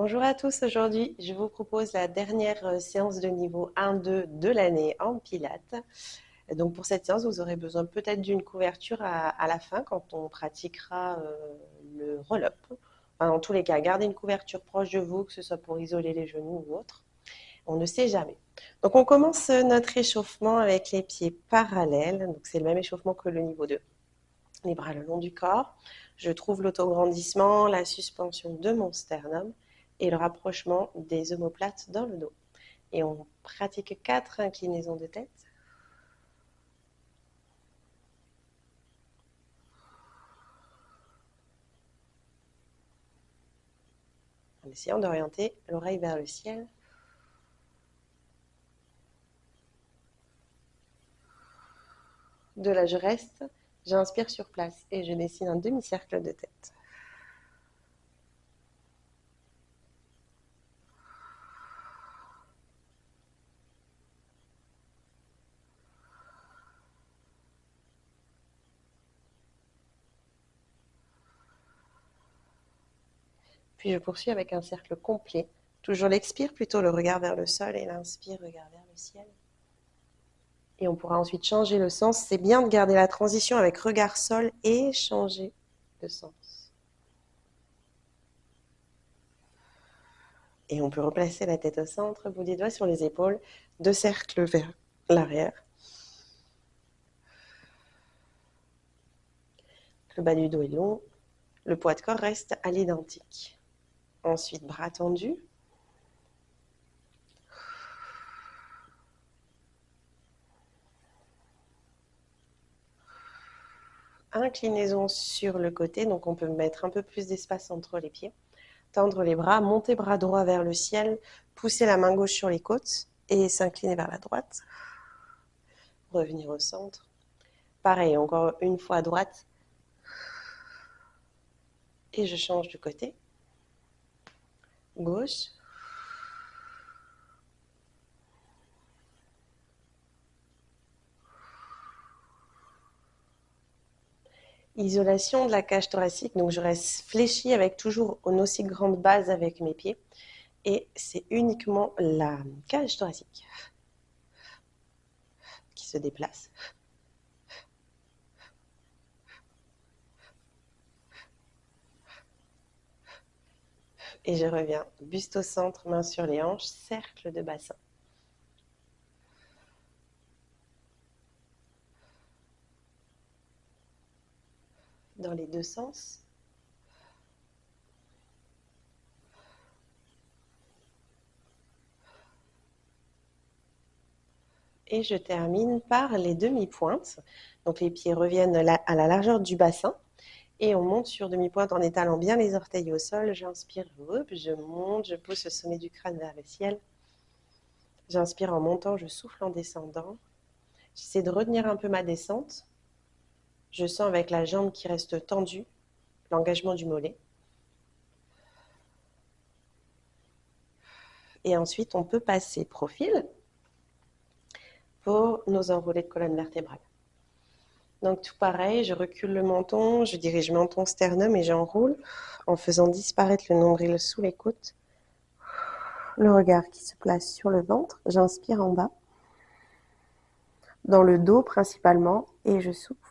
Bonjour à tous, aujourd'hui je vous propose la dernière séance de niveau 1-2 de l'année en pilates. Donc pour cette séance, vous aurez besoin peut-être d'une couverture à la fin quand on pratiquera le roll-up. Enfin, dans tous les cas, gardez une couverture proche de vous, que ce soit pour isoler les genoux ou autre. On ne sait jamais. Donc on commence notre échauffement avec les pieds parallèles. Donc c'est le même échauffement que le niveau 2. Les bras le long du corps. Je trouve l'autograndissement, la suspension de mon sternum et le rapprochement des omoplates dans le dos. Et on pratique 4 inclinaisons de tête. En essayant d'orienter l'oreille vers le ciel. De là, je reste, j'inspire sur place et je dessine un demi-cercle de tête. Puis je poursuis avec un cercle complet. Toujours l'expire, plutôt le regard vers le sol, et l'inspire, regard vers le ciel. Et on pourra ensuite changer le sens. C'est bien de garder la transition avec regard sol et changer de sens. Et on peut replacer la tête au centre, bout des doigts sur les épaules, 2 cercles vers l'arrière. Le bas du dos est long, le poids de corps reste à l'identique. Ensuite, bras tendus. Inclinaison sur le côté, donc on peut mettre un peu plus d'espace entre les pieds. Tendre les bras, monter bras droit vers le ciel, pousser la main gauche sur les côtes et s'incliner vers la droite. Revenir au centre. Pareil, encore une fois à droite. Et je change de côté. Gauche. Isolation de la cage thoracique, donc je reste fléchie avec toujours une aussi grande base avec mes pieds. Et c'est uniquement la cage thoracique qui se déplace. Et je reviens, buste au centre, main sur les hanches, cercle de bassin. Dans les deux sens. Et je termine par les demi-pointes. Donc les pieds reviennent à la largeur du bassin. Et on monte sur demi-pointe en étalant bien les orteils au sol. J'inspire, hop, je monte, je pousse le sommet du crâne vers le ciel. J'inspire en montant, je souffle en descendant. J'essaie de retenir un peu ma descente. Je sens avec la jambe qui reste tendue l'engagement du mollet. Et ensuite, on peut passer profil pour nos enroulés de colonne vertébrale. Donc tout pareil, je recule le menton, je dirige menton sternum et j'enroule en faisant disparaître le nombril sous les côtes. Le regard qui se place sur le ventre, j'inspire en bas, dans le dos principalement, et je souffle.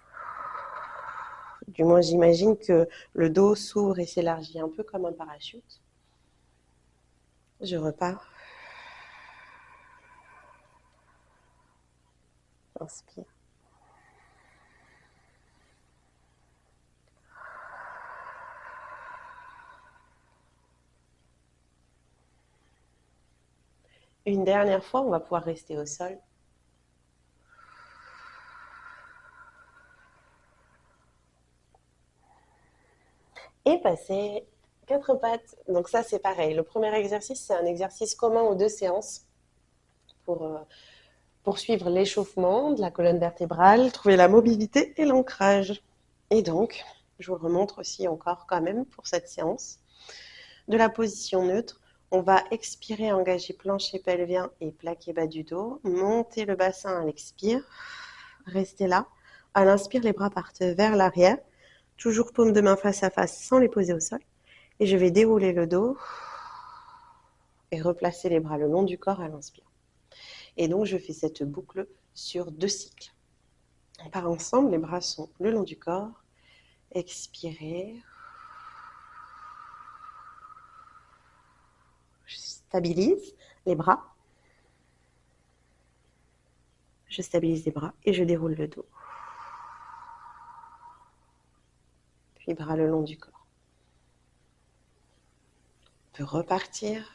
Du moins j'imagine que le dos s'ouvre et s'élargit un peu comme un parachute. Je repars. Inspire. Une dernière fois, on va pouvoir rester au sol. Et passer 4 pattes. Donc ça, c'est pareil. Le premier exercice, c'est un exercice commun aux 2 séances pour poursuivre l'échauffement de la colonne vertébrale, trouver la mobilité et l'ancrage. Et donc, je vous remontre aussi encore quand même pour cette séance. De la position neutre, on va expirer, engager plancher pelvien et plaqué bas du dos. Monter le bassin à l'expire. Restez là. À l'inspire, les bras partent vers l'arrière. Toujours paume de main face à face sans les poser au sol. Et je vais dérouler le dos. et replacer les bras le long du corps à l'inspire. Et donc, je fais cette boucle sur 2 cycles. On part ensemble, les bras sont le long du corps. Expirez. Je stabilise les bras. Je stabilise les bras et je déroule le dos. Puis bras le long du corps. On peut repartir.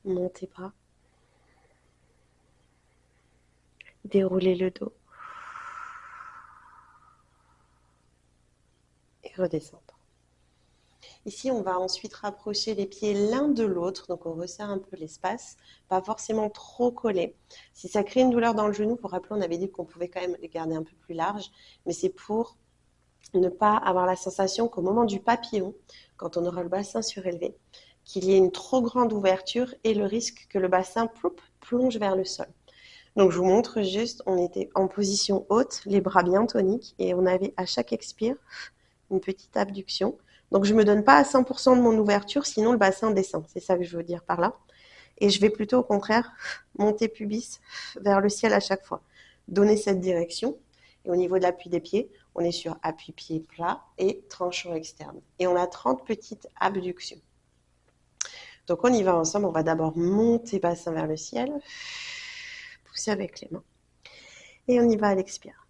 Montez bras. Déroulez le dos. Et redescendre. Ici, on va ensuite rapprocher les pieds l'un de l'autre. Donc, on resserre un peu l'espace. Pas forcément trop collé. Si ça crée une douleur dans le genou, vous vous rappelez, on avait dit qu'on pouvait quand même les garder un peu plus larges. Mais c'est pour ne pas avoir la sensation qu'au moment du papillon, quand on aura le bassin surélevé, qu'il y ait une trop grande ouverture et le risque que le bassin plonge vers le sol. Donc, je vous montre juste, on était en position haute, les bras bien toniques, et on avait à chaque expire une petite abduction. Donc, je ne me donne pas à 100% de mon ouverture, sinon le bassin descend. C'est ça que je veux dire par là. Et je vais plutôt, au contraire, monter pubis vers le ciel à chaque fois. Donner cette direction. Et au niveau de l'appui des pieds, on est sur appui-pied plat et tranchant externe. Et on a 30 petites abductions. Donc, on y va ensemble. On va d'abord monter bassin vers le ciel. Pousser avec les mains. Et on y va à l'expire.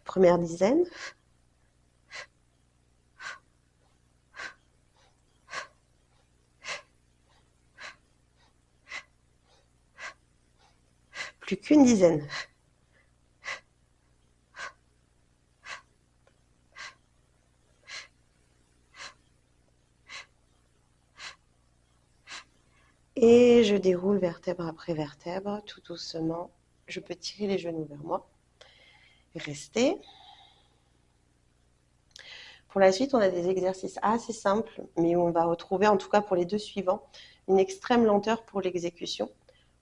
Première dizaine. Plus qu'une dizaine. Et je déroule vertèbre après vertèbre, tout doucement. Je peux tirer les genoux vers moi. Restez. Pour la suite, on a des exercices assez simples, mais où on va retrouver, en tout cas pour les 2 suivants, une extrême lenteur pour l'exécution.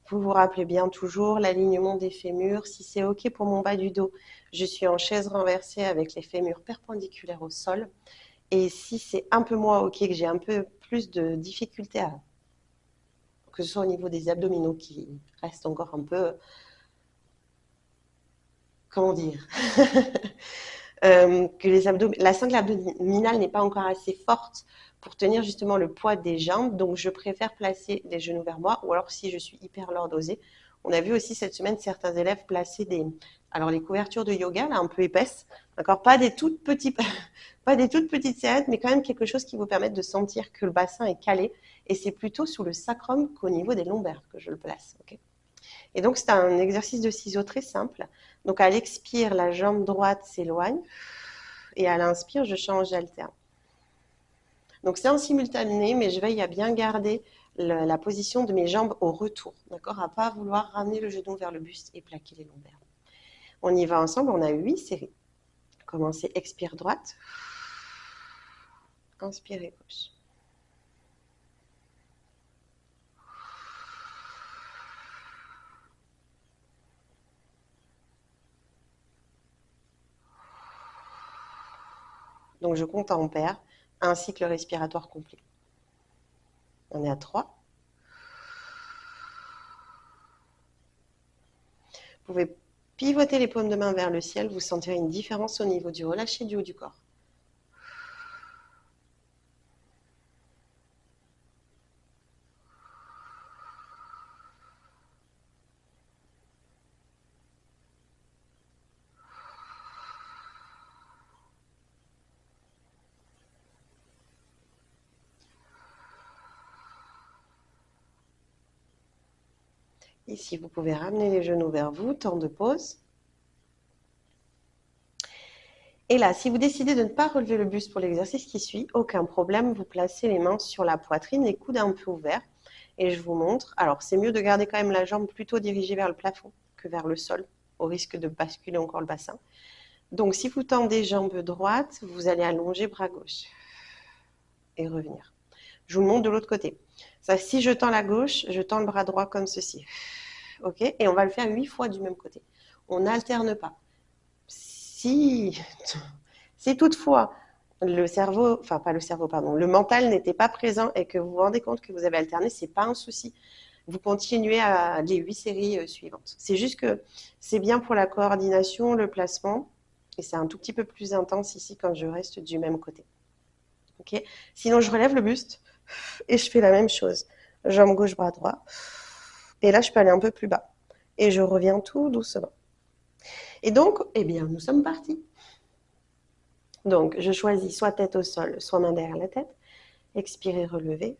Vous vous rappelez bien toujours l'alignement des fémurs. Si c'est OK pour mon bas du dos, je suis en chaise renversée avec les fémurs perpendiculaires au sol. Et si c'est un peu moins OK, que j'ai un peu plus de difficulté à, que ce soit au niveau des abdominaux qui restent encore un peu, comment dire, que la sangle abdominale n'est pas encore assez forte pour tenir justement le poids des jambes. Donc, je préfère placer les genoux vers moi. Ou alors, si je suis hyper lordosée, on a vu aussi cette semaine certains élèves placer les couvertures de yoga, là, un peu épaisses. D'accord, pas des toutes petites serviettes, mais quand même quelque chose qui vous permette de sentir que le bassin est calé. Et c'est plutôt sous le sacrum qu'au niveau des lombaires que je le place. Okay. Et donc, c'est un exercice de ciseaux très simple. Donc, à l'expire, la jambe droite s'éloigne. Et à l'inspire, je change d'alterne. Donc, c'est en simultané, mais je veille à bien garder la position de mes jambes au retour. D'accord, à ne pas vouloir ramener le genou vers le buste et plaquer les lombaires. On y va ensemble. On a 8 séries. Commencez, expire droite. Inspirez gauche. Donc, je compte en paire, un cycle respiratoire complet. On est à 3. Vous pouvez pivoter les paumes de main vers le ciel. Vous sentirez une différence au niveau du relâché du haut du corps. Ici, vous pouvez ramener les genoux vers vous, temps de pause. Et là, si vous décidez de ne pas relever le buste pour l'exercice qui suit, aucun problème, vous placez les mains sur la poitrine, les coudes un peu ouverts. Et je vous montre. Alors, c'est mieux de garder quand même la jambe plutôt dirigée vers le plafond que vers le sol, au risque de basculer encore le bassin. Donc, si vous tendez jambe droite, vous allez allonger bras gauche et revenir. Je vous le montre de l'autre côté. Ça, si je tends la gauche, je tends le bras droit comme ceci. ok? Et on va le faire 8 fois du même côté. On n'alterne pas. Si, si toutefois le cerveau, enfin pas le cerveau, pardon, le mental n'était pas présent et que vous vous rendez compte que vous avez alterné, c'est pas un souci. Vous continuez à les 8 séries suivantes. C'est juste que c'est bien pour la coordination, le placement, et c'est un tout petit peu plus intense ici quand je reste du même côté. Ok? Sinon, je relève le buste et je fais la même chose. Jambe gauche, bras droit. Et là, je peux aller un peu plus bas. Et je reviens tout doucement. Et donc, eh bien, nous sommes partis. Donc, je choisis soit tête au sol, soit main derrière la tête. Expirez, relevez.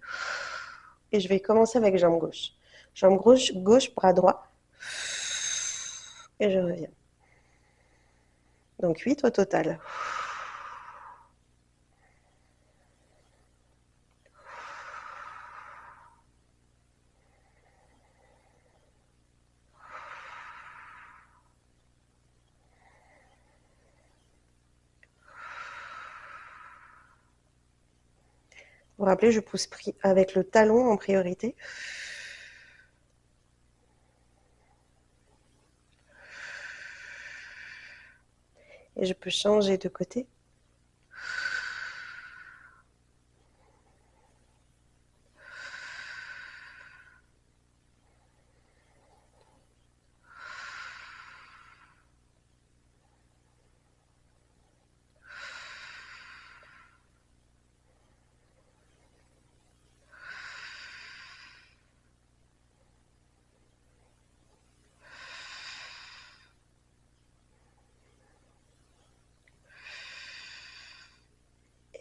Et je vais commencer avec jambe gauche. Jambe gauche, gauche, bras droit. Et je reviens. Donc 8 au total. Vous vous rappelez, je pousse avec le talon en priorité. Et je peux changer de côté.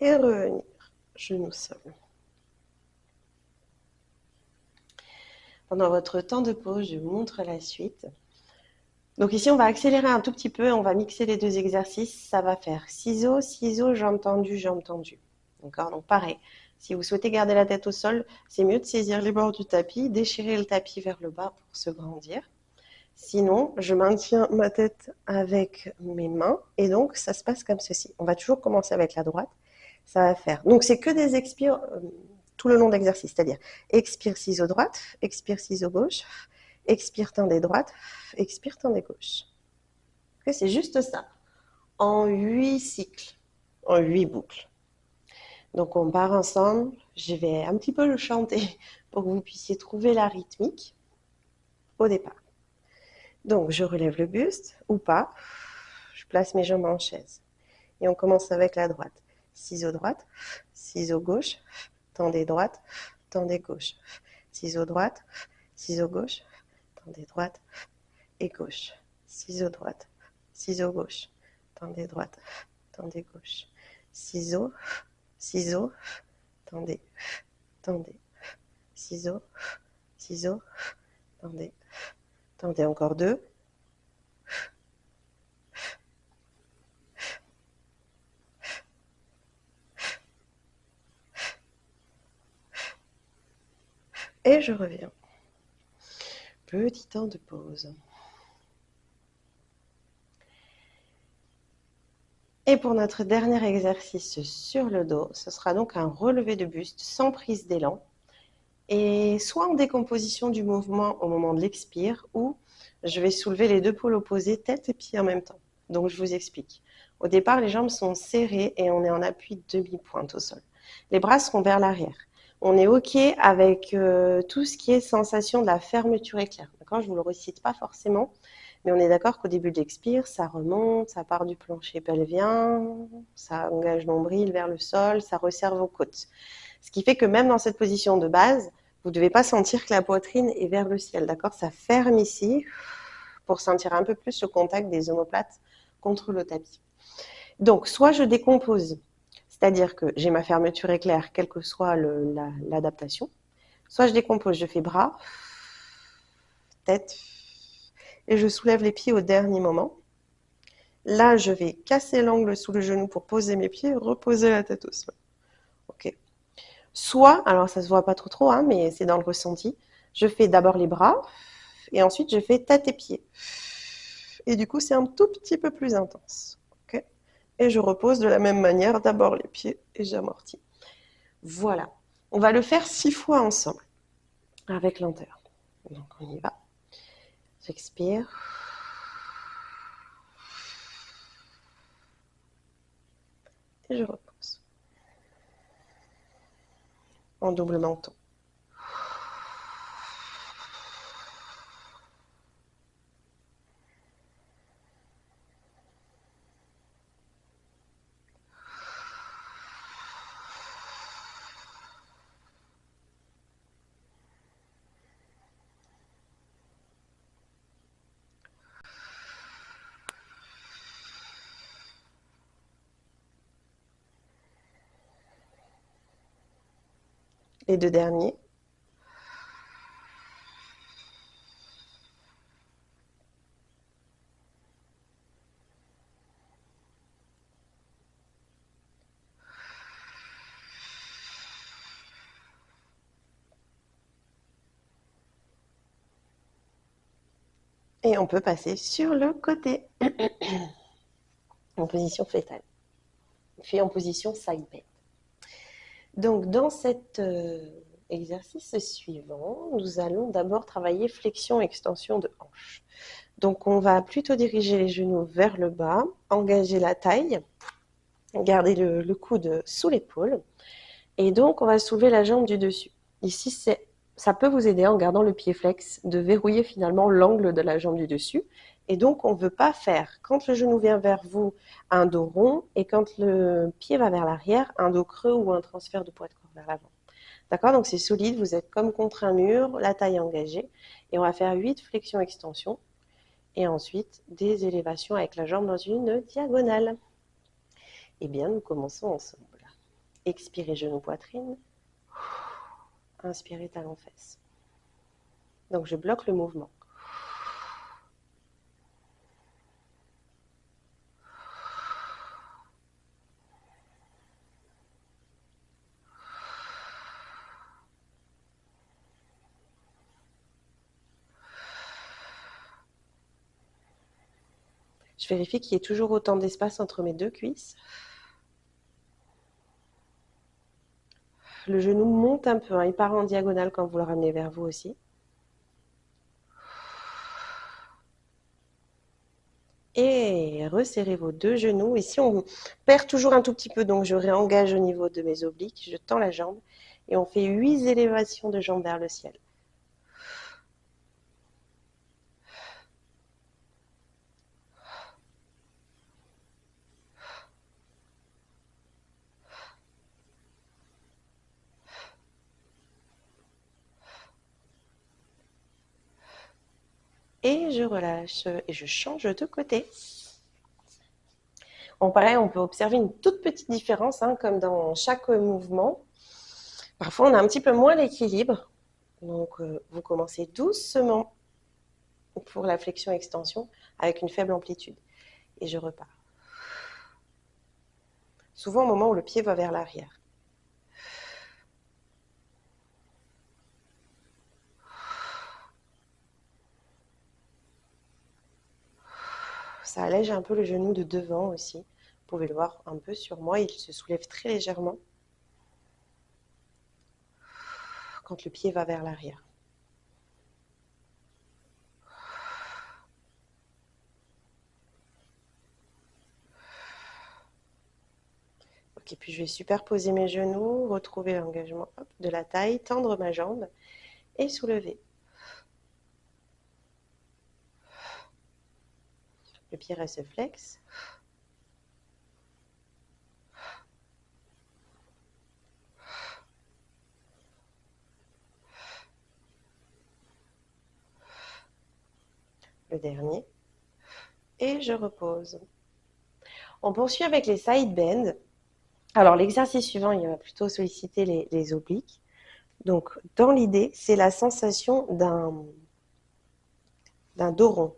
Et revenir. Genou sol. Pendant votre temps de pause, je vous montre la suite. Donc ici, on va accélérer un tout petit peu, on va mixer les deux exercices. Ça va faire ciseaux, ciseaux, jambes tendues, jambes tendues. D'accord? Donc pareil, si vous souhaitez garder la tête au sol, c'est mieux de saisir les bords du tapis, déchirer le tapis vers le bas pour se grandir. Sinon, je maintiens ma tête avec mes mains et donc ça se passe comme ceci. On va toujours commencer avec la droite. Ça va faire. Donc c'est que des expires tout le long de l'exercice, c'est-à-dire expire ciseaux droite, expire ciseaux gauche, expire tendez droite, expire tendez gauche. Okay, c'est juste ça, en 8 cycles, en 8 boucles. Donc on part ensemble, je vais un petit peu le chanter pour que vous puissiez trouver la rythmique au départ. Donc je relève le buste ou pas, je place mes jambes en chaise. Et on commence avec la droite. Ciseaux droite, ciseaux gauche, tendez droite, tendez gauche. Ciseaux droite, ciseaux gauche, tendez droite et gauche. Ciseaux droite, ciseaux gauche, tendez droite, tendez gauche. Ciseaux, ciseaux, tendez, tendez. Ciseaux, ciseaux, tendez, tendez encore deux. Et je reviens. Petit temps de pause. Et pour notre dernier exercice sur le dos, ce sera donc un relevé de buste sans prise d'élan. Et soit en décomposition du mouvement au moment de l'expire, ou je vais soulever les deux pôles opposés, tête et pied en même temps. Donc je vous explique. Au départ, les jambes sont serrées et on est en appui demi-pointe au sol. Les bras seront vers l'arrière. On est OK avec tout ce qui est sensation de la fermeture éclair. D'accord? Je ne vous le recite pas forcément, mais on est d'accord qu'au début de l'expire, ça remonte, ça part du plancher pelvien, ça engage nombril vers le sol, ça resserre vos côtes. Ce qui fait que même dans cette position de base, vous ne devez pas sentir que la poitrine est vers le ciel, d'accord? Ça ferme ici pour sentir un peu plus le contact des omoplates contre le tapis. Donc, soit je décompose, c'est-à-dire que j'ai ma fermeture éclair, quelle que soit l'adaptation. Soit je décompose, je fais bras, tête, et je soulève les pieds au dernier moment. Là, je vais casser l'angle sous le genou pour poser mes pieds et reposer la tête au sol. Ok. Soit, alors ça se voit pas trop, hein, mais c'est dans le ressenti, je fais d'abord les bras et ensuite je fais tête et pieds. Et du coup, c'est un tout petit peu plus intense. Okay, et je repose de la même manière, d'abord les pieds et j'amortis. Voilà. On va le faire 6 fois ensemble, avec lenteur. Donc on y va. J'expire. Et je repose. En double menton. Les deux derniers. Et on peut passer sur le côté, en position fétale, puis en position side bend. Donc, dans cet exercice suivant, nous allons d'abord travailler flexion-extension de hanche. Donc, on va plutôt diriger les genoux vers le bas, engager la taille, garder le coude sous l'épaule. Et donc, on va soulever la jambe du dessus. Ici, ça peut vous aider en gardant le pied flex de verrouiller finalement l'angle de la jambe du dessus. Et donc, on ne veut pas faire, quand le genou vient vers vous, un dos rond, et quand le pied va vers l'arrière, un dos creux ou un transfert de poids de corps vers l'avant. D'accord? Donc, c'est solide, vous êtes comme contre un mur, la taille engagée. Et on va faire 8 flexions-extensions. Et ensuite, des élévations avec la jambe dans une diagonale. Eh bien, nous commençons ensemble. Expirez, genou, poitrine. Inspirez, talons, fesses. Donc, je bloque le mouvement. Je vérifie qu'il y ait toujours autant d'espace entre mes deux cuisses. Le genou monte un peu, hein, il part en diagonale quand vous le ramenez vers vous aussi. Et resserrez vos deux genoux. Ici, on perd toujours un tout petit peu, donc je réengage au niveau de mes obliques. Je tends la jambe et on fait 8 élévations de jambes vers le ciel. Et je relâche et je change de côté. Bon, pareil, on peut observer une toute petite différence, hein, comme dans chaque mouvement. Parfois, on a un petit peu moins l'équilibre. Donc, vous commencez doucement pour la flexion-extension avec une faible amplitude. Et je repars. Souvent au moment où le pied va vers l'arrière. Ça allège un peu le genou de devant aussi. Vous pouvez le voir un peu sur moi, il se soulève très légèrement quand le pied va vers l'arrière. Ok, puis je vais superposer mes genoux, retrouver l'engagement de la taille, tendre ma jambe et soulever. Le pied reste flex. Le dernier. Et je repose. On poursuit avec les side bends. Alors l'exercice suivant, il va plutôt solliciter les obliques. Donc dans l'idée, c'est la sensation d'un dos rond.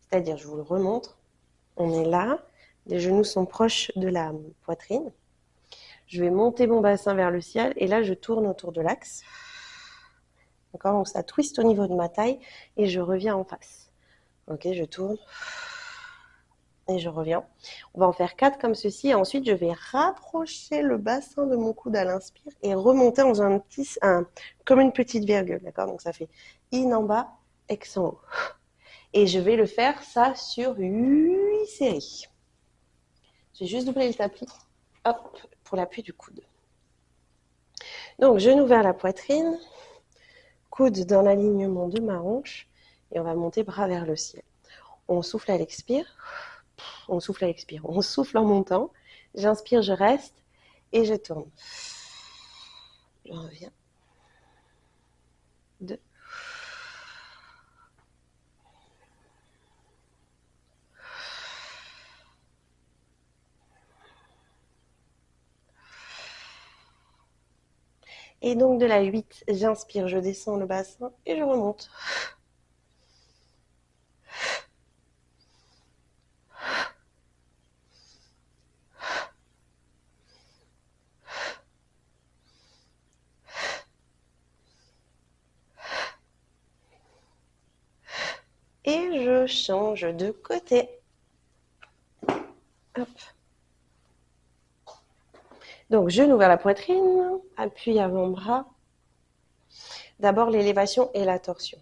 C'est-à-dire, je vous le remontre, on est là, les genoux sont proches de la poitrine. Je vais monter mon bassin vers le ciel et là, je tourne autour de l'axe. D'accord? Donc ça twiste au niveau de ma taille et je reviens en face. Ok, je tourne et je reviens. On va en faire 4 comme ceci et ensuite, je vais rapprocher le bassin de mon coude à l'inspire et remonter en faisant comme une petite virgule. D'accord? Donc ça fait in en bas, ex en haut. Et je vais le faire ça sur 8 séries. J'ai juste doublé le tapis, hop, pour l'appui du coude. Donc, genou vers la poitrine, coude dans l'alignement de ma hanche, et on va monter bras vers le ciel. On souffle à l'expire, on souffle à l'expire, on souffle en montant. J'inspire, je reste, et je tourne. Je reviens. 2. Et donc de la 8, j'inspire, je descends le bassin et je remonte. Et je change de côté. Hop. Donc, genou vers la poitrine, appui avant-bras. D'abord l'élévation et la torsion.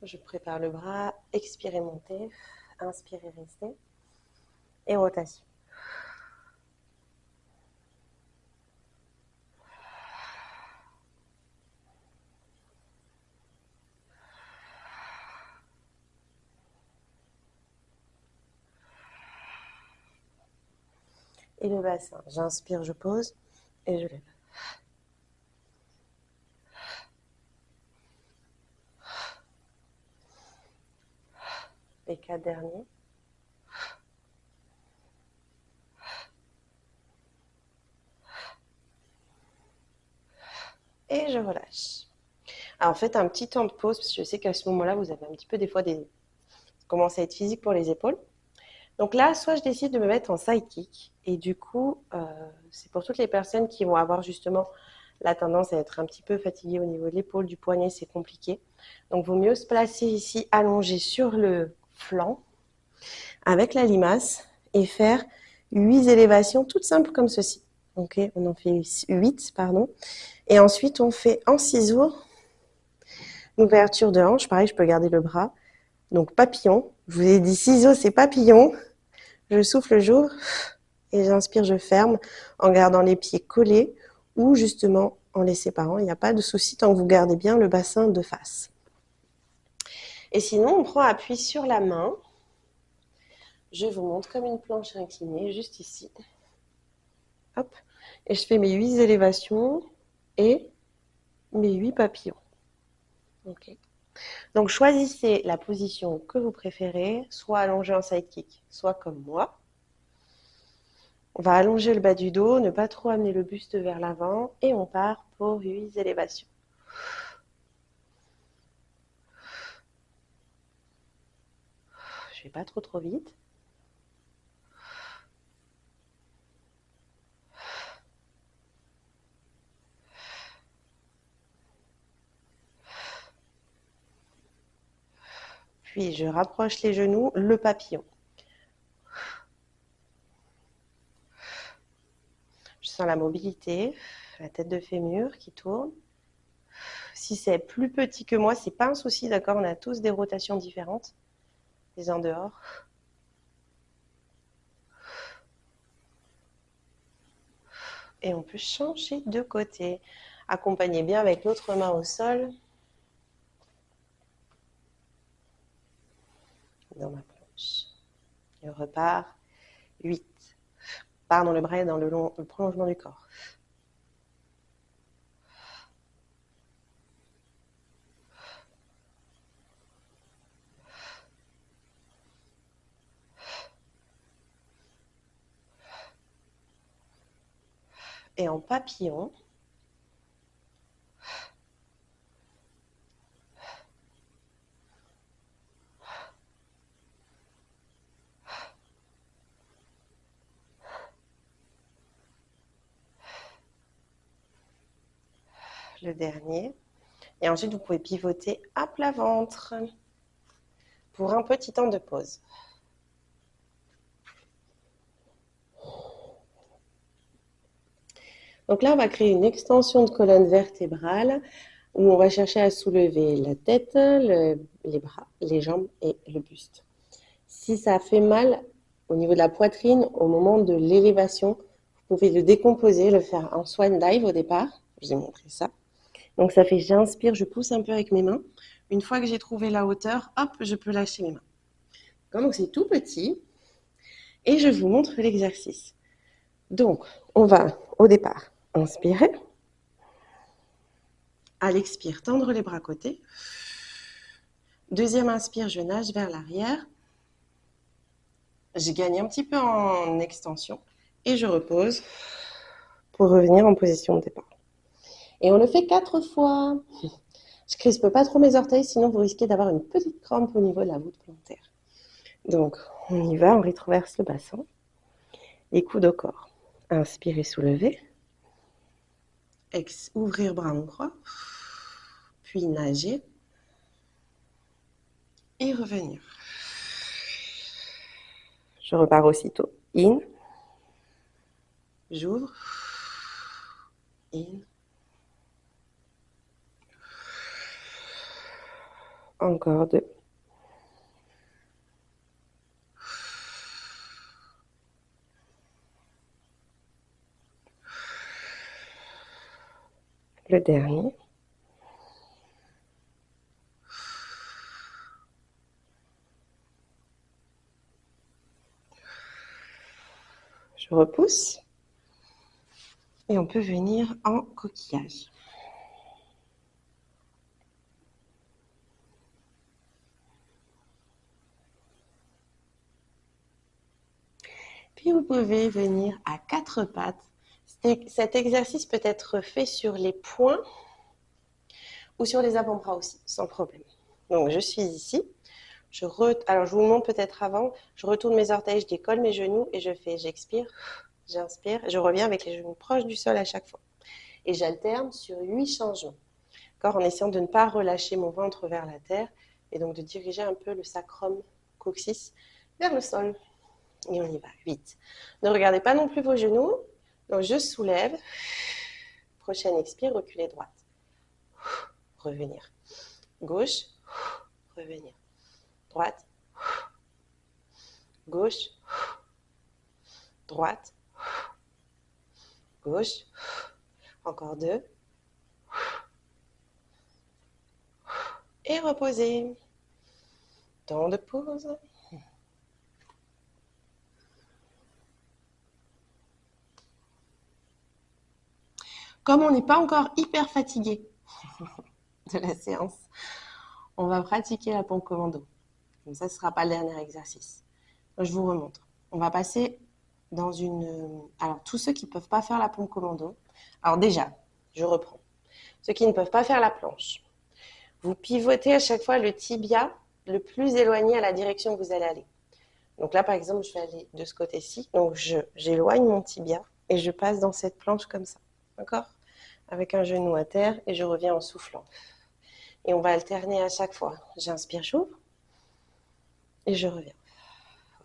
Je prépare le bras, expirez, montez, inspirez, restez. Et rotation. Et le bassin, j'inspire, je pose et je lève. Les 4 derniers. Et je relâche. Alors faites un petit temps de pause, parce que je sais qu'à ce moment-là, vous avez un petit peu des fois ça commence à être physique pour les épaules. Donc là, soit je décide de me mettre en side kick, et du coup, c'est pour toutes les personnes qui vont avoir justement la tendance à être un petit peu fatiguées au niveau de l'épaule, du poignet, c'est compliqué. Donc, il vaut mieux se placer ici, allongé sur le flanc, avec la limace, et faire 8 élévations toutes simples comme ceci. Ok, on en fait 8, pardon. Et ensuite, on fait en ciseaux, une ouverture de hanche. Pareil, je peux garder le bras. Donc, papillon. Je vous ai dit ciseaux, c'est papillon. Je souffle, j'ouvre. Et j'inspire, je ferme en gardant les pieds collés ou justement en les séparant. Il n'y a pas de souci tant que vous gardez bien le bassin de face. Et sinon, on prend appui sur la main. Je vous montre comme une planche inclinée, juste ici. Hop. Et je fais mes 8 élévations et mes 8 papillons. Ok. Donc, choisissez la position que vous préférez, soit allongé en side kick, soit comme moi. On va allonger le bas du dos, ne pas trop amener le buste vers l'avant et on part pour 8 élévations. Je ne vais pas trop vite. Puis je rapproche les genoux, le papillon. Je sens la mobilité, la tête de fémur qui tourne. Si c'est plus petit que moi, c'est pas un souci, d'accord? On a tous des rotations différentes. Les en dehors. Et on peut changer de côté. Accompagnez bien avec l'autre main au sol. Dans ma planche. Et on repart. 8. Pardon, le bras est dans le prolongement du corps. Et en papillon, le dernier. Et ensuite, vous pouvez pivoter à plat ventre pour un petit temps de pause. Donc là, on va créer une extension de colonne vertébrale où on va chercher à soulever la tête, les bras, les jambes et le buste. Si ça fait mal au niveau de la poitrine, au moment de l'élévation, vous pouvez le décomposer, le faire en swan dive au départ. Je vous ai montré ça. Donc ça fait, j'inspire, je pousse un peu avec mes mains. Une fois que j'ai trouvé la hauteur, hop, je peux lâcher mes mains. Donc c'est tout petit. Et je vous montre l'exercice. Donc, on va au départ inspirer. À l'expire, tendre les bras côté. Deuxième inspire, je nage vers l'arrière. Je gagne un petit peu en extension et je repose pour revenir en position de départ. Et on le fait 4 fois. Je crispe pas trop mes orteils, sinon vous risquez d'avoir une petite crampe au niveau de la voûte plantaire. Donc, on y va, on rétroverse le bassin. Les coudes au corps. Inspirez, soulevez. Ouvrir bras en croix. Puis nager. Et revenir. Je repars aussitôt. In. J'ouvre. In. Encore 2. Le dernier. Je repousse. Et on peut venir en coquillage. Puis vous pouvez venir à 4 pattes. Cet exercice peut être fait sur les poings ou sur les avant-bras aussi, sans problème. Donc je suis ici. Alors je vous le montre peut-être avant. Je retourne mes orteils, je décolle mes genoux et j'expire, j'inspire. Je reviens avec les genoux proches du sol à chaque fois. Et j'alterne sur 8 changements. En essayant de ne pas relâcher mon ventre vers la terre et donc de diriger un peu le sacrum coccyx vers le sol. Et on y va, 8. Ne regardez pas non plus vos genoux. Donc je soulève. Prochaine expire, reculez droite. Revenir. Gauche. Revenir. Droite. Gauche. Droite. Gauche. Encore 2. Et reposer. Temps de pause. Comme on n'est pas encore hyper fatigué de la séance, on va pratiquer la pompe commando. Comme ça, ce ne sera pas le dernier exercice. Je vous remontre. On va passer dans une... Alors, tous ceux qui ne peuvent pas faire la pompe commando. Alors déjà, je reprends. Ceux qui ne peuvent pas faire la planche. Vous pivotez à chaque fois le tibia le plus éloigné à la direction que vous allez aller. Donc là, par exemple, je vais aller de ce côté-ci. Donc, j'éloigne mon tibia et je passe dans cette planche comme ça. D'accord? Avec un genou à terre et je reviens en soufflant. Et on va alterner à chaque fois. J'inspire, j'ouvre et je reviens.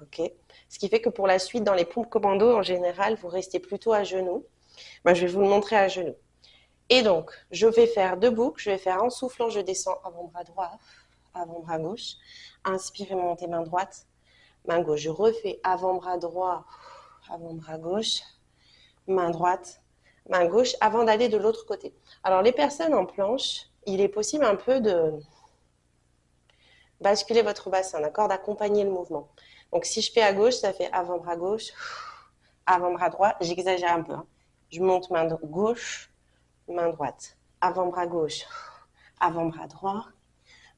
Ok. Ce qui fait que pour la suite, dans les pompes commando, en général, vous restez plutôt à genoux. Moi, je vais vous le montrer à genoux. Et donc, je vais faire 2 boucles. Je vais faire en soufflant, je descends avant-bras droit, avant-bras gauche. Inspirez, montez main droite, main gauche. Je refais avant-bras droit, avant-bras gauche, main droite, main gauche, avant d'aller de l'autre côté. Alors, les personnes en planche, il est possible un peu de basculer votre bassin, d'accord, d'accompagner le mouvement. Donc, si je fais à gauche, ça fait avant-bras gauche, avant-bras droit. J'exagère un peu. Hein. Je monte main gauche, main droite. Avant-bras gauche, avant-bras droit.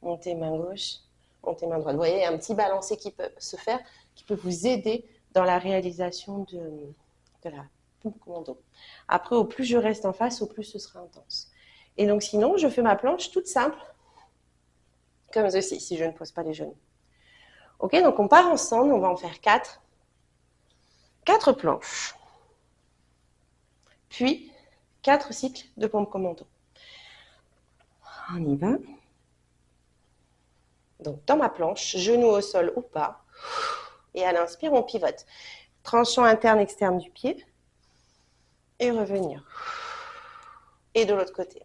Montez main gauche, montez main droite. Vous voyez, il y a un petit balancé qui peut se faire, qui peut vous aider dans la réalisation de la pompe commando. Après, au plus je reste en face, au plus ce sera intense. Et donc, sinon, je fais ma planche toute simple, comme ceci, si je ne pose pas les genoux. Ok, donc on part ensemble, on va en faire 4. 4 planches. Puis, 4 cycles de pompe commando. On y va. Donc, dans ma planche, genou au sol ou pas. Et à l'inspire, on pivote. Tranchant interne, externe du pied. Et revenir. Et de l'autre côté.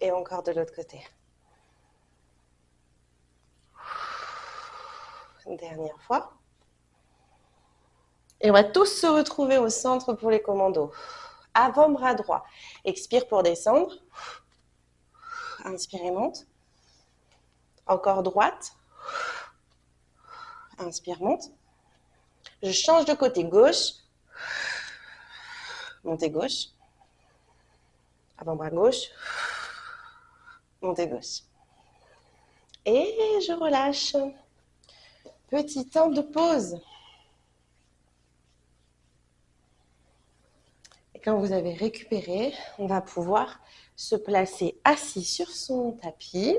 Et encore de l'autre côté. Dernière fois. Et on va tous se retrouver au centre pour les commandos. Avant-bras droit. Expire pour descendre. Inspire et monte. Encore droite. Inspire, monte. Je change de côté gauche. Montez gauche. Avant-bras gauche. Montez gauche. Et je relâche. Petit temps de pause. Et quand vous avez récupéré, on va pouvoir se placer assis sur son tapis.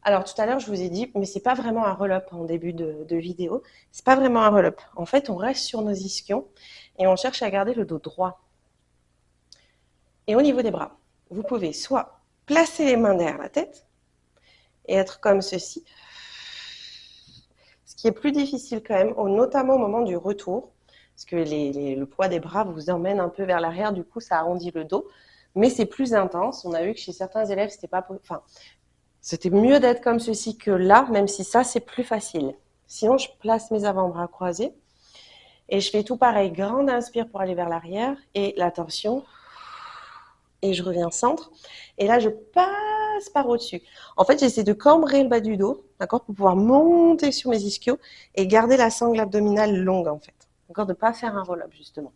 Alors tout à l'heure, je vous ai dit, mais c'est pas vraiment un roll-up en début de vidéo. C'est pas vraiment un roll-up. En fait, on reste sur nos ischions et on cherche à garder le dos droit. Et au niveau des bras, vous pouvez soit placer les mains derrière la tête et être comme ceci. Ce qui est plus difficile quand même, notamment au moment du retour, parce que le poids des bras vous emmène un peu vers l'arrière, du coup ça arrondit le dos, mais c'est plus intense. On a vu que chez certains élèves, c'était mieux d'être comme ceci que là, même si ça c'est plus facile. Sinon, je place mes avant-bras croisés et je fais tout pareil. Grande inspire pour aller vers l'arrière et la torsion. Et je reviens centre. Et là, je passe par au-dessus. En fait, j'essaie de cambrer le bas du dos, d'accord, pour pouvoir monter sur mes ischios et garder la sangle abdominale longue, en fait. D'accord, de ne pas faire un roll-up, justement.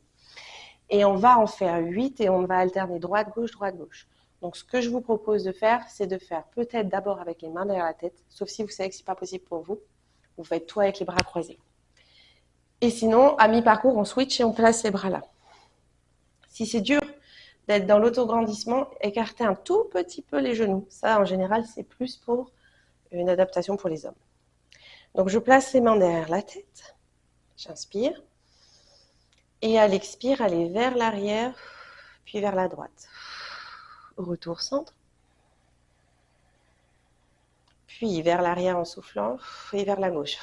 Et on va en faire 8 et on va alterner droite-gauche, droite-gauche. Donc, ce que je vous propose de faire, c'est de faire peut-être d'abord avec les mains derrière la tête, sauf si vous savez que ce n'est pas possible pour vous. Vous faites tout avec les bras croisés. Et sinon, à mi-parcours, on switch et on place les bras là. Si c'est dur d'être dans l'autograndissement, écarter un tout petit peu les genoux. Ça, en général, c'est plus pour une adaptation pour les hommes. Donc, je place les mains derrière la tête. J'inspire. Et à l'expire, aller vers l'arrière, puis vers la droite. Retour centre. Puis vers l'arrière en soufflant et vers la gauche.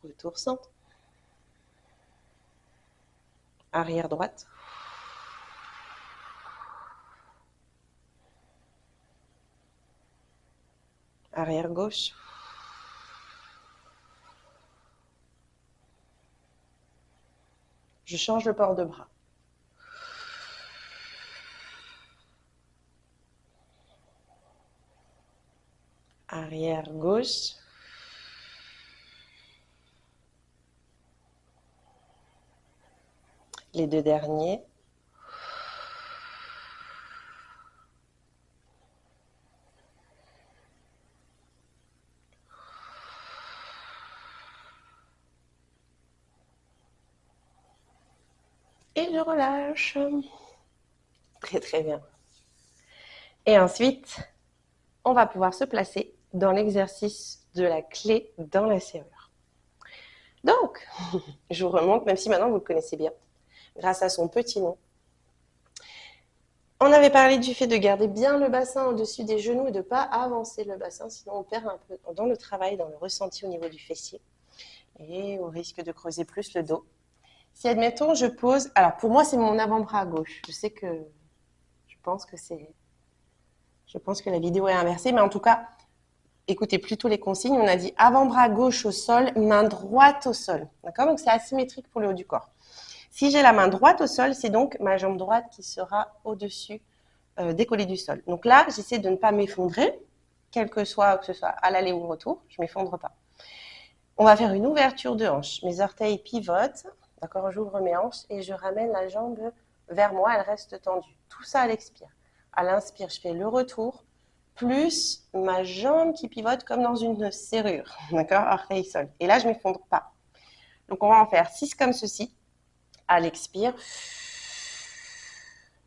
Retour centre. Arrière droite. Arrière gauche. Je change le port de bras. Arrière gauche. Les deux derniers. Et je relâche. Très très bien. Et ensuite, on va pouvoir se placer dans l'exercice de la clé dans la serrure. Donc, je vous remonte, même si maintenant vous le connaissez bien, grâce à son petit nom. On avait parlé du fait de garder bien le bassin au-dessus des genoux et de ne pas avancer le bassin, sinon on perd un peu dans le travail, dans le ressenti au niveau du fessier. Et au risque de creuser plus le dos. Si, admettons, je pose... Alors, pour moi, c'est mon avant-bras à gauche. Je sais que... Je pense que la vidéo est inversée, mais en tout cas, écoutez plutôt les consignes. On a dit avant-bras gauche au sol, main droite au sol. D'accord? Donc, c'est asymétrique pour le haut du corps. Si j'ai la main droite au sol, c'est donc ma jambe droite qui sera au-dessus, décollée du sol. Donc là, j'essaie de ne pas m'effondrer, que ce soit à l'aller ou au retour, je ne m'effondre pas. On va faire une ouverture de hanche. Mes orteils pivotent, d'accord? J'ouvre mes hanches et je ramène la jambe vers moi, elle reste tendue. Tout ça à l'expire. À l'inspire, je fais le retour, plus ma jambe qui pivote comme dans une serrure, d'accord? Orteil sol. Et là, je ne m'effondre pas. Donc, on va en faire 6 comme ceci. À l'expire,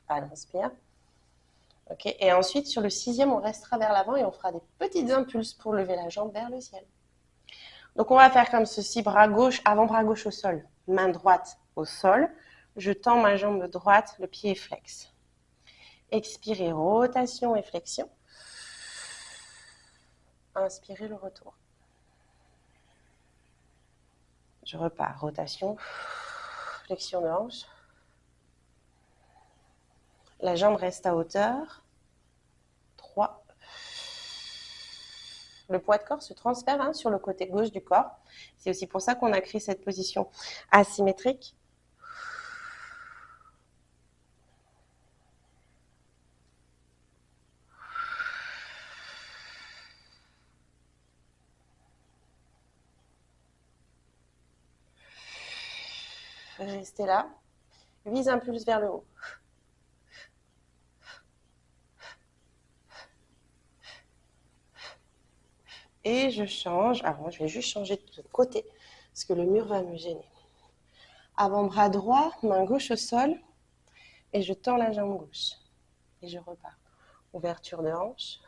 à l'inspire. Okay. Et ensuite, sur le 6e, on restera vers l'avant et on fera des petites impulses pour lever la jambe vers le ciel. Donc, on va faire comme ceci, bras gauche, avant-bras gauche au sol, main droite au sol. Je tends ma jambe droite, le pied est flex. Expirez, rotation et flexion. Inspirez, le retour. Je repars, rotation, flexion de hanche. La jambe reste à hauteur. droit. Le poids de corps se transfère sur le côté gauche du corps. C'est aussi pour ça qu'on a créé cette position asymétrique. Restez là. Vise un pulse vers le haut. Et je change. Alors, je vais juste changer de côté parce que le mur va me gêner. Avant-bras droit, main gauche au sol. Et je tends la jambe gauche. Et je repars. Ouverture de hanche.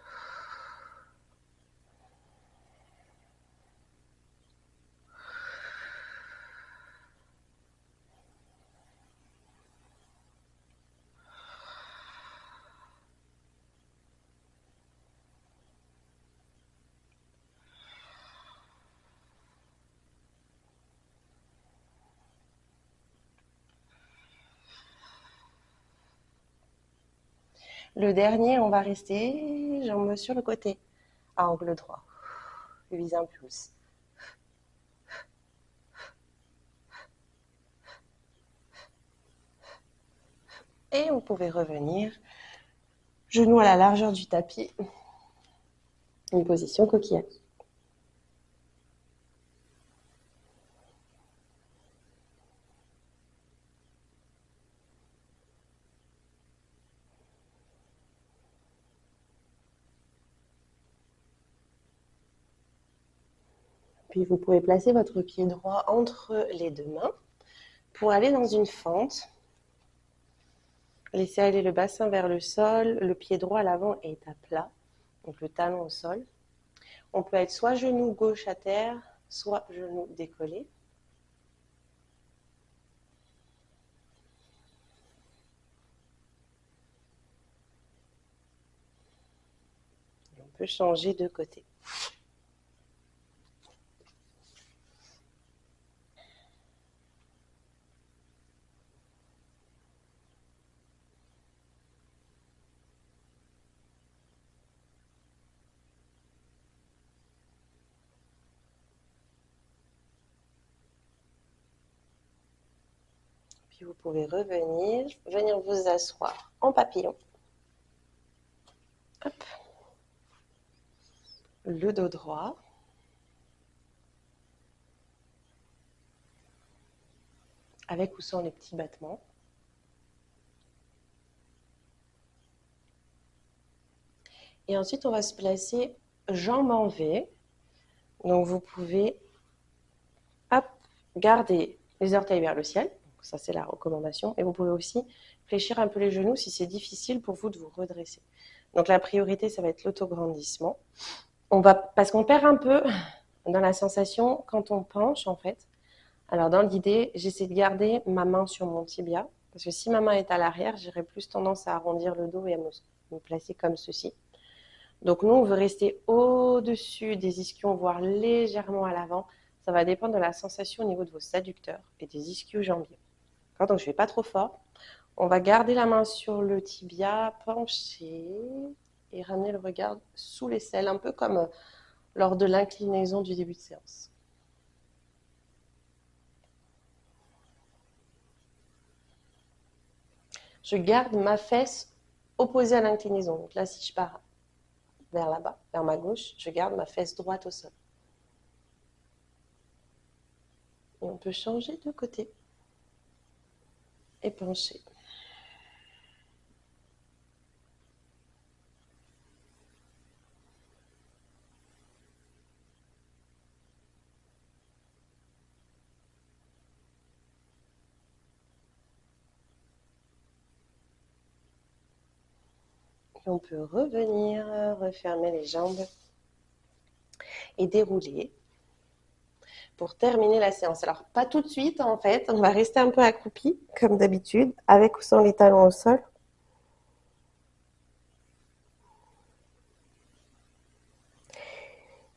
Le dernier, on va rester jambes sur le côté, à angle droit. Vise un pulse. Et vous pouvez revenir, genoux à la largeur du tapis, une position coquillage. Puis vous pouvez placer votre pied droit entre les deux mains pour aller dans une fente. Laissez aller le bassin vers le sol, le pied droit à l'avant est à plat, donc le talon au sol. On peut être soit genou gauche à terre, soit genou décollé. Et on peut changer de côté. Puis vous pouvez venir vous asseoir en papillon. Hop. Le dos droit. Avec ou sans les petits battements. Et ensuite, on va se placer jambes en V. Donc, vous pouvez garder les orteils vers le ciel. Ça, c'est la recommandation. Et vous pouvez aussi fléchir un peu les genoux si c'est difficile pour vous de vous redresser. Donc, la priorité, ça va être l'autograndissement. Parce qu'on perd un peu dans la sensation quand on penche, en fait. Alors, dans l'idée, j'essaie de garder ma main sur mon tibia. Parce que si ma main est à l'arrière, j'aurai plus tendance à arrondir le dos et à me placer comme ceci. Donc nous, on veut rester au-dessus des ischions, voire légèrement à l'avant. Ça va dépendre de la sensation au niveau de vos adducteurs et des ischio-jambiers. Donc je ne vais pas trop fort. On va garder la main sur le tibia, pencher et ramener le regard sous l'aisselle, un peu comme lors de l'inclinaison du début de séance. Je garde ma fesse opposée à l'inclinaison. Donc là, si je pars vers là-bas, vers ma gauche, je garde ma fesse droite au sol. Et on peut changer de côté et pencher. Et on peut revenir, refermer les jambes et dérouler pour terminer la séance. Alors, pas tout de suite, en fait. On va rester un peu accroupi, comme d'habitude, avec ou sans les talons au sol.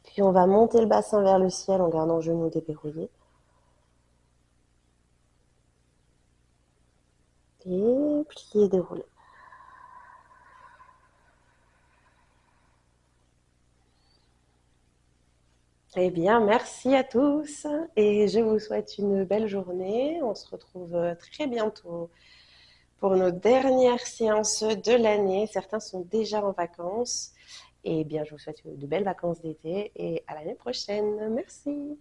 Puis, on va monter le bassin vers le ciel en gardant le genou déverrouillé. Et plier, dérouler. Eh bien, merci à tous et je vous souhaite une belle journée. On se retrouve très bientôt pour nos dernières séances de l'année. Certains sont déjà en vacances. Et bien, je vous souhaite de belles vacances d'été et à l'année prochaine. Merci.